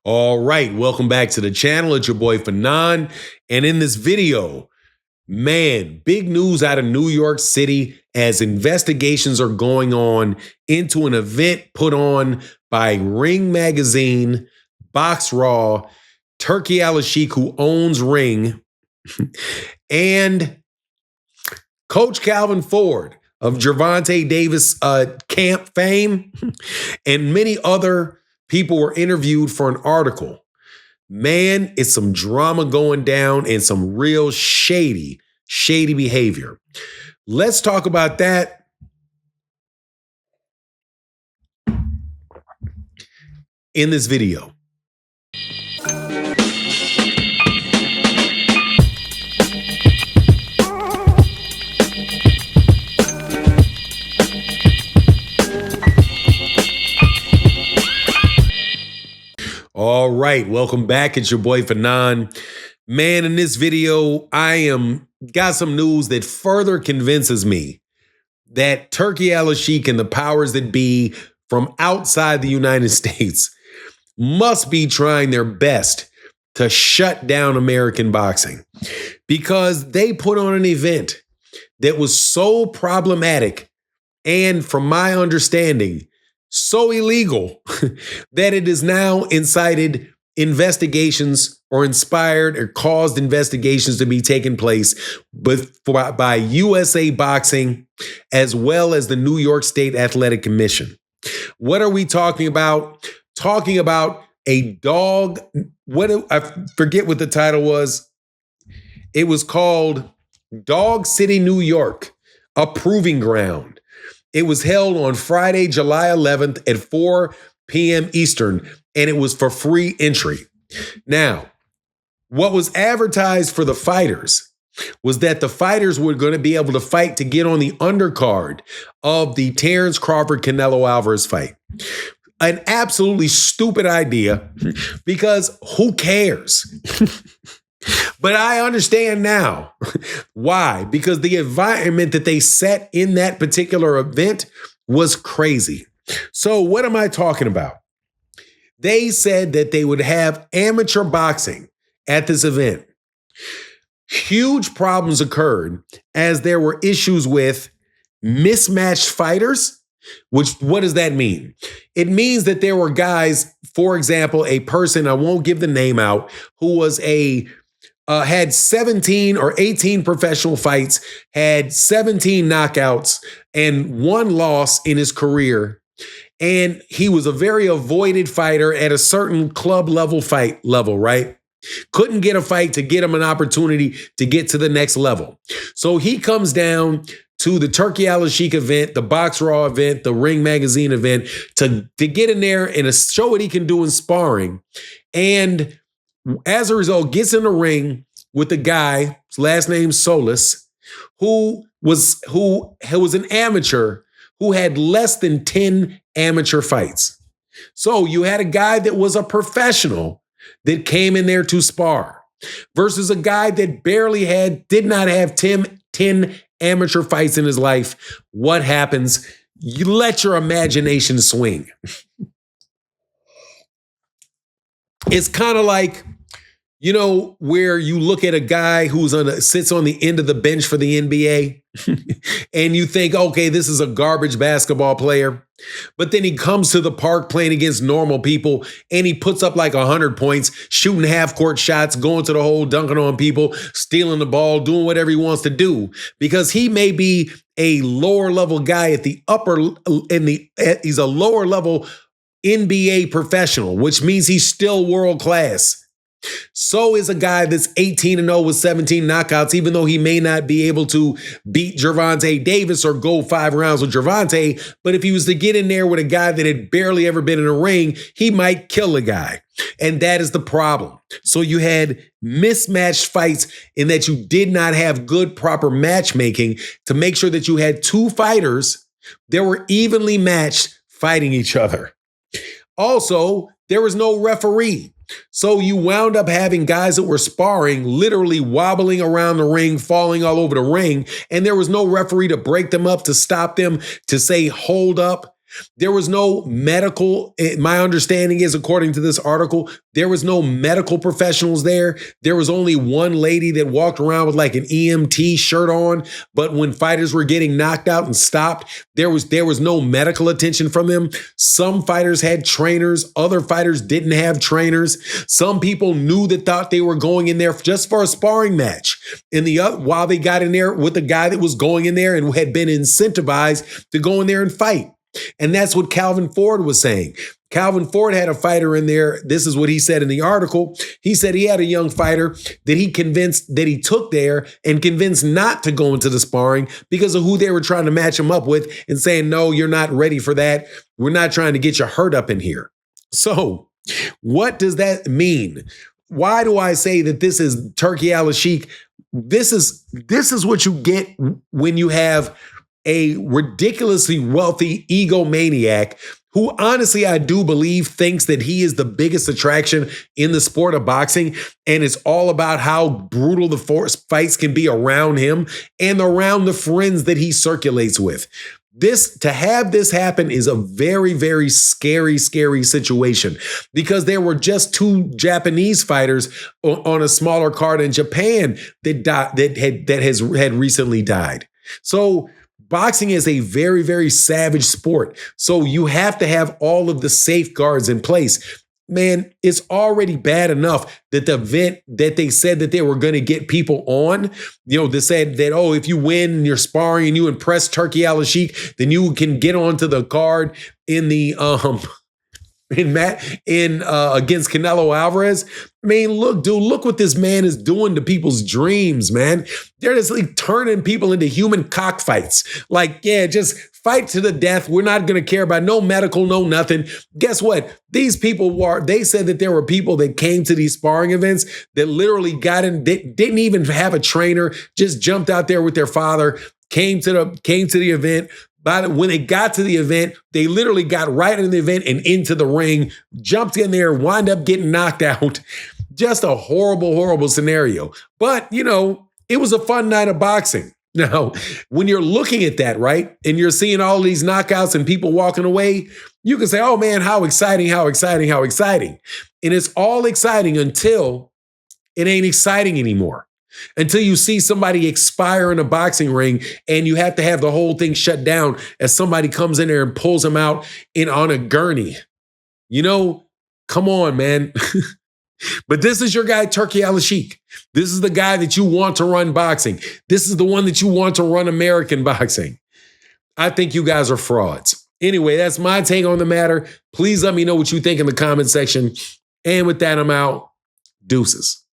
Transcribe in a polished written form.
All right, welcome back to the channel. It's your boy Fanon. And in this video, man, big news out of New York City as investigations are going on into an event put on by Ring Magazine, Box Raw, Turki Al-Sheikh, who owns Ring, and Coach Calvin Ford of Gervonta Davis camp fame, and many other people were interviewed for an article. Man, it's some drama going down and some real shady behavior. Let's talk about that. In this video. All right, welcome back. It's your boy Fanon. Man, in this video, got some news that further convinces me that Turki Al-Sheikh and the powers that be from outside the United States must be trying their best to shut down American boxing, because they put on an event that was so problematic and, from my understanding, so illegal that it has now incited investigations or inspired or caused investigations to be taken place by USA Boxing as well as the New York State Athletic Commission. What are we talking about? Talking about a dog. I forget what the title was. It was called Dog City, New York, a proving ground. It was held on Friday, July 11th at 4 p.m. Eastern, and it was for free entry. Now, what was advertised for the fighters was that the fighters were going to be able to fight to get on the undercard of the Terrence Crawford-Canelo Alvarez fight. An absolutely stupid idea, because who cares? But I understand now why, because the environment that they set in that particular event was crazy. So what am I talking about? They said that they would have amateur boxing at this event. Huge problems occurred as there were issues with mismatched fighters. What does that mean? It means that there were guys, for example, a person, I won't give the name out, who was had 17 or 18 professional fights, had 17 knockouts, and 1 loss in his career. And he was a very avoided fighter at a certain club level, right? Couldn't get a fight to get him an opportunity to get to the next level. So he comes down to the Turki Al-Sheikh event, the Box Raw event, the Ring Magazine event, to get in there and show what he can do in sparring. And as a result, gets in the ring with a guy, his last name Solis, who was an amateur who had less than 10 amateur fights. So you had a guy that was a professional that came in there to spar versus a guy that did not have 10 amateur fights in his life. What happens? You let your imagination swing. It's kind of like, where you look at a guy who's sits on the end of the bench for the NBA and you think, okay, this is a garbage basketball player. But then he comes to the park playing against normal people and he puts up like 100 points, shooting half-court shots, going to the hole, dunking on people, stealing the ball, doing whatever he wants to do, because he may be a lower level guy he's a lower level NBA professional, which means he's still world class. So is a guy that's 18-0 with 17 knockouts, even though he may not be able to beat Gervonta Davis or go 5 rounds with Gervonta. But if he was to get in there with a guy that had barely ever been in a ring, he might kill a guy. And that is the problem. So you had mismatched fights in that you did not have good, proper matchmaking to make sure that you had 2 fighters that were evenly matched fighting each other. Also, there was no referee. So you wound up having guys that were sparring, literally wobbling around the ring, falling all over the ring, and there was no referee to break them up, to stop them, to say, hold up. There was no medical, my understanding is, according to this article, there was no medical professionals there. There was only one lady that walked around with like an EMT shirt on. But when fighters were getting knocked out and stopped, there was no medical attention from them. Some fighters had trainers. Other fighters didn't have trainers. Some people knew that thought they were going in there just for a sparring match. While they got in there with the guy that was going in there and had been incentivized to go in there and fight. And that's what Calvin Ford was saying. Calvin Ford had a fighter in there. This is what he said in the article. He said he had a young fighter that he took there and convinced not to go into the sparring because of who they were trying to match him up with and saying, no, you're not ready for that. We're not trying to get your hurt up in here. So what does that mean? Why do I say that this is Turki Al-Sheikh? This is what you get when you have a ridiculously wealthy egomaniac who honestly, I do believe, thinks that he is the biggest attraction in the sport of boxing. And it's all about how brutal the fights can be around him and around the friends that he circulates with. To have this happen is a very, very scary, scary situation because there were just 2 Japanese fighters on a smaller card in Japan that had recently died. So boxing is a very, very savage sport. So you have to have all of the safeguards in place. Man, it's already bad enough that the event that they said that they were going to get people on, they said that, oh, if you win and you're sparring and you impress Turki Al-Sheikh, then you can get onto the card in the against Canelo Alvarez. I mean, look what this man is doing to people's dreams, man. They're just like turning people into human cockfights. Like, yeah, just fight to the death. We're not going to care about no medical, no nothing. Guess what? These people they said that there were people that came to these sparring events that literally got in, didn't even have a trainer, just jumped out there with their father, came to the event. But when they got to the event, they literally got right in the event and into the ring, jumped in there, wound up getting knocked out. Just a horrible, horrible scenario. But, it was a fun night of boxing. Now, when you're looking at that, right, and you're seeing all these knockouts and people walking away, you can say, oh, man, how exciting, how exciting, how exciting. And it's all exciting until it ain't exciting anymore. Until you see somebody expire in a boxing ring and you have to have the whole thing shut down as somebody comes in there and pulls them out on a gurney. Come on, man. But this is your guy, Turki Al-Sheikh. This is the guy that you want to run boxing. This is the one that you want to run American boxing. I think you guys are frauds. Anyway, that's my take on the matter. Please let me know what you think in the comment section. And with that, I'm out. Deuces.